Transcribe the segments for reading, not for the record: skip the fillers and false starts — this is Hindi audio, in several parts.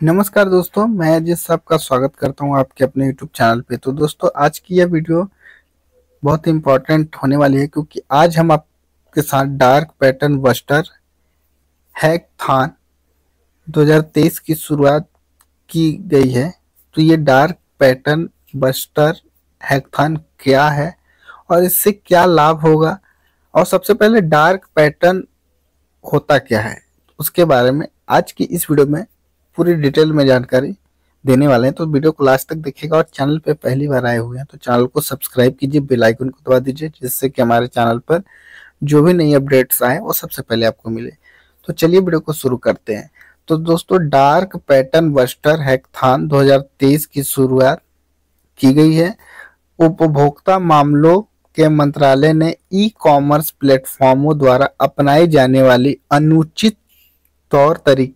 नमस्कार दोस्तों, मैं अजय सबका स्वागत करता हूं आपके अपने यूट्यूब चैनल पे। तो दोस्तों, आज की यह वीडियो बहुत इम्पोर्टेंट होने वाली है क्योंकि आज हम आपके साथ डार्क पैटर्न बस्टर हैकथॉन 2023 की शुरुआत की गई है। तो ये डार्क पैटर्न बस्टर हैकथॉन क्या है और इससे क्या लाभ होगा, और सबसे पहले डार्क पैटर्न होता क्या है, उसके बारे में आज की इस वीडियो में पूरी डिटेल में जानकारी देने वाले हैं। तो वीडियो को लास्ट तक देखिएगा और चैनल पे पहली बार आए हुए हैं तो चैनल को सब्सक्राइब कीजिए, बेल आइकन को दबा दीजिए, जिससे कि हमारे चैनल पर जो भी नई अपडेट्स आए वो सबसे पहले आपको मिले। तो चलिए वीडियो को शुरू करते हैं। तो दोस्तों, डार्क पैटर्न बस्टर हैकथॉन 2023 की शुरुआत की गई है। उपभोक्ता मामलों के मंत्रालय ने ई कॉमर्स प्लेटफॉर्मों द्वारा अपनाई जाने वाली अनुचित तौर तरीकों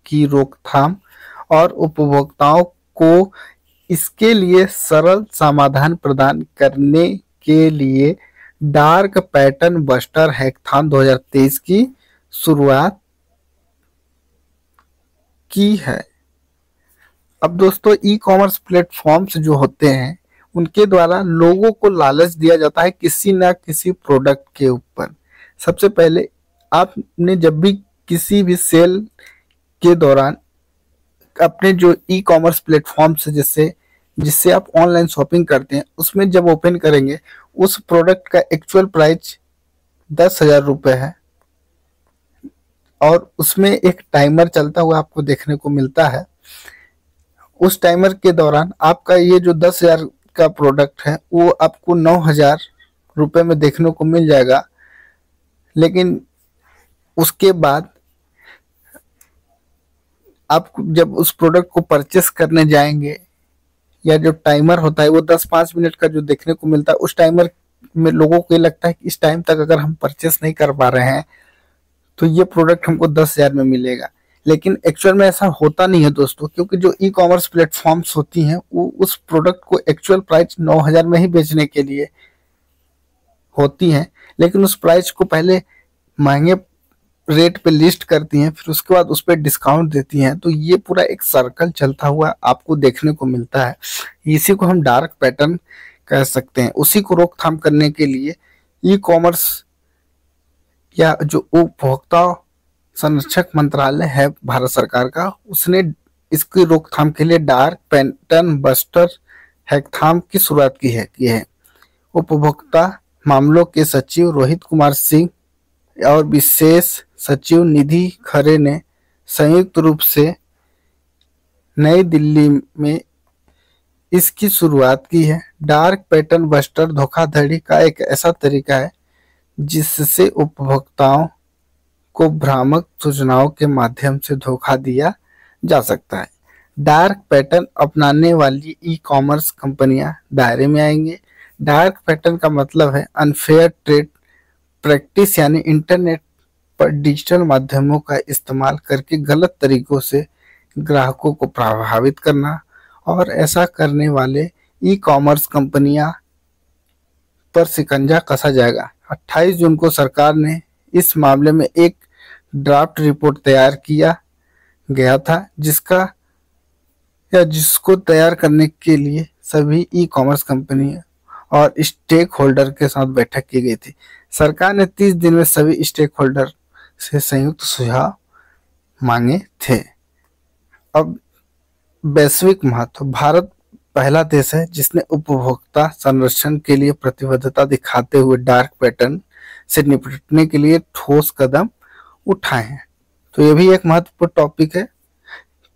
की रोकथाम और उपभोक्ताओं को इसके लिए सरल समाधान प्रदान करने के लिए डार्क पैटर्न बस्टर हैकथॉन 2023 की शुरुआत की है। अब दोस्तों, ई कॉमर्स प्लेटफॉर्म्स जो होते हैं उनके द्वारा लोगों को लालच दिया जाता है किसी ना किसी प्रोडक्ट के ऊपर। सबसे पहले आपने जब भी किसी भी सेल के दौरान अपने जो ई कॉमर्स प्लेटफॉर्म्स जिससे जिससे आप ऑनलाइन शॉपिंग करते हैं उसमें जब ओपन करेंगे, उस प्रोडक्ट का एक्चुअल प्राइस 10,000 रुपये है और उसमें एक टाइमर चलता हुआ आपको देखने को मिलता है। उस टाइमर के दौरान आपका ये जो 10,000 का प्रोडक्ट है वो आपको 9,000 रुपये में देखने को मिल जाएगा। लेकिन उसके बाद आप जब उस प्रोडक्ट को परचेस करने जाएंगे, या जो टाइमर होता है वो 10-5 मिनट का जो देखने को मिलता है, उस टाइमर में लोगों को ये लगता है कि इस टाइम तक अगर हम परचेस नहीं कर पा रहे हैं तो ये प्रोडक्ट हमको 10,000 में मिलेगा। लेकिन एक्चुअल में ऐसा होता नहीं है दोस्तों, क्योंकि जो ई कॉमर्स प्लेटफॉर्म्स होती हैं वो उस प्रोडक्ट को एक्चुअल प्राइस 9,000 में ही बेचने के लिए होती हैं, लेकिन उस प्राइस को पहले महंगे रेट पे लिस्ट करती हैं, फिर उसके बाद उस पर डिस्काउंट देती हैं। तो ये पूरा एक सर्कल चलता हुआ आपको देखने को मिलता है। इसी को हम डार्क पैटर्न कह सकते हैं। उसी को रोकथाम करने के लिए ई कॉमर्स या जो उपभोक्ता संरक्षक मंत्रालय है भारत सरकार का, उसने इसकी रोकथाम के लिए डार्क पैटर्न बस्टर हैकथॉन की शुरुआत की है। उपभोक्ता मामलों के सचिव रोहित कुमार सिंह और विशेष सचिव निधि खरे ने संयुक्त रूप से नई दिल्ली में इसकी शुरुआत की है। डार्क पैटर्न बस्टर धोखाधड़ी का एक ऐसा तरीका है जिससे उपभोक्ताओं को भ्रामक सूचनाओं के माध्यम से धोखा दिया जा सकता है। डार्क पैटर्न अपनाने वाली ई कॉमर्स कंपनियां दायरे में आएंगे। डार्क पैटर्न का मतलब है अनफेयर ट्रेड प्रैक्टिस, यानी इंटरनेट पर डिजिटल माध्यमों का इस्तेमाल करके गलत तरीकों से ग्राहकों को प्रभावित करना, और ऐसा करने वाले ई कॉमर्स कंपनियां पर शिकंजा कसा जाएगा। 28 जून को सरकार ने इस मामले में एक ड्राफ्ट रिपोर्ट तैयार किया गया था, जिसको तैयार करने के लिए सभी ई कॉमर्स कंपनी और स्टेक होल्डर के साथ बैठक की गई थी। सरकार ने 30 दिन में सभी स्टेक होल्डर से संयुक्त सुझाव मांगे थे। अब वैश्विक महत्व। भारत पहला देश है जिसने उपभोक्ता संरक्षण के लिए प्रतिबद्धता दिखाते हुए डार्क पैटर्न से निपटने के लिए ठोस कदम उठाए हैं। तो ये भी एक महत्वपूर्ण टॉपिक है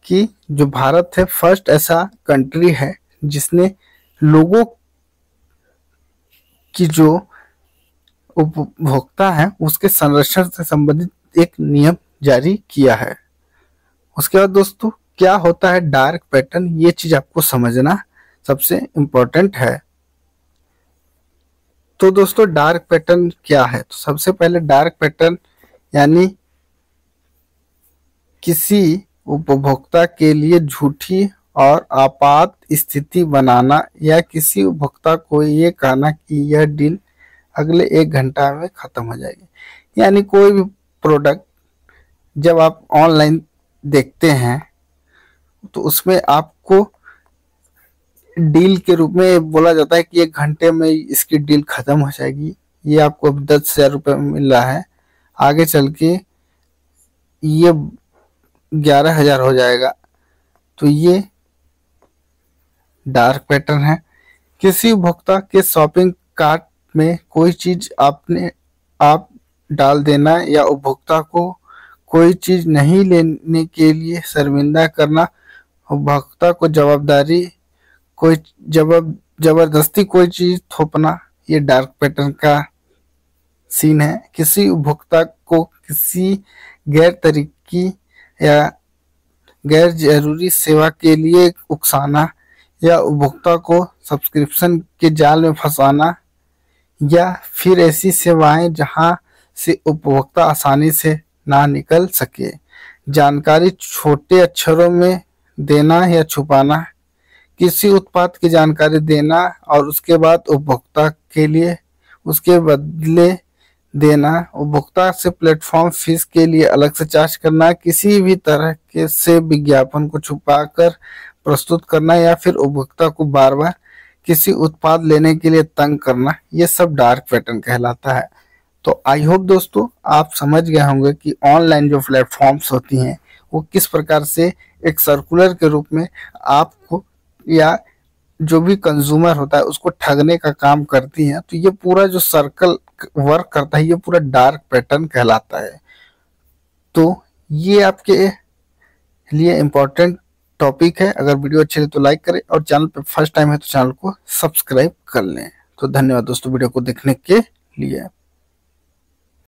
कि जो भारत है फर्स्ट ऐसा कंट्री है जिसने लोगों की जो उपभोक्ता है उसके संरक्षण से संबंधित एक नियम जारी किया है। उसके बाद दोस्तों, क्या होता है डार्क पैटर्न, ये चीज आपको समझना सबसे इम्पोर्टेंट है। तो दोस्तों, डार्क पैटर्न क्या है? तो सबसे पहले डार्क पैटर्न यानी किसी उपभोक्ता के लिए झूठी और आपात स्थिति बनाना, या किसी उपभोक्ता को ये कहना कि यह डील अगले 1 घंटा में खत्म हो जाएगी। यानी कोई भी प्रोडक्ट जब आप ऑनलाइन देखते हैं तो उसमें आपको डील के रूप में बोला जाता है कि 1 घंटे में इसकी डील खत्म हो जाएगी। ये आपको अब 10,000 रुपये में मिल रहा है, आगे चल के ये 11,000 हो जाएगा। तो ये डार्क पैटर्न है। किसी उपभोक्ता के शॉपिंग कार्ट में कोई चीज आप डाल देना या उपभोक्ता को कोई चीज नहीं लेने के लिए शर्मिंदा करना, उपभोक्ता को जबरदस्ती कोई चीज थोपना, ये डार्क पैटर्न का सीन है। किसी उपभोक्ता को किसी गैर तरीकी या गैर जरूरी सेवा के लिए उकसाना या उपभोक्ता को सब्सक्रिप्शन के जाल में फंसाना, या फिर ऐसी सेवाएं जहां से उपभोक्ता आसानी से ना निकल सके। जानकारी छोटे अक्षरों में देना या छुपाना, किसी उत्पाद की जानकारी देना और उसके बाद उपभोक्ता के लिए उसके बदले देना, उपभोक्ता से प्लेटफॉर्म फीस के लिए अलग से चार्ज करना, किसी भी तरह के से विज्ञापन को छुपाकर प्रस्तुत करना या फिर उपभोक्ता को बार बार किसी उत्पाद लेने के लिए तंग करना, ये सब डार्क पैटर्न कहलाता है। तो आई होप दोस्तों आप समझ गए होंगे कि ऑनलाइन जो प्लेटफॉर्म्स होती हैं वो किस प्रकार से एक सर्कुलर के रूप में आपको या जो भी कंज्यूमर होता है उसको ठगने का काम करती हैं। तो ये पूरा जो सर्कल वर्क करता है ये पूरा डार्क पैटर्न कहलाता है। तो ये आपके लिए इम्पोर्टेंट टॉपिक है। अगर वीडियो अच्छी लगे तो लाइक करें और चैनल पे फर्स्ट टाइम है तो चैनल को सब्सक्राइब कर लें। तो धन्यवाद दोस्तों वीडियो को देखने के लिए।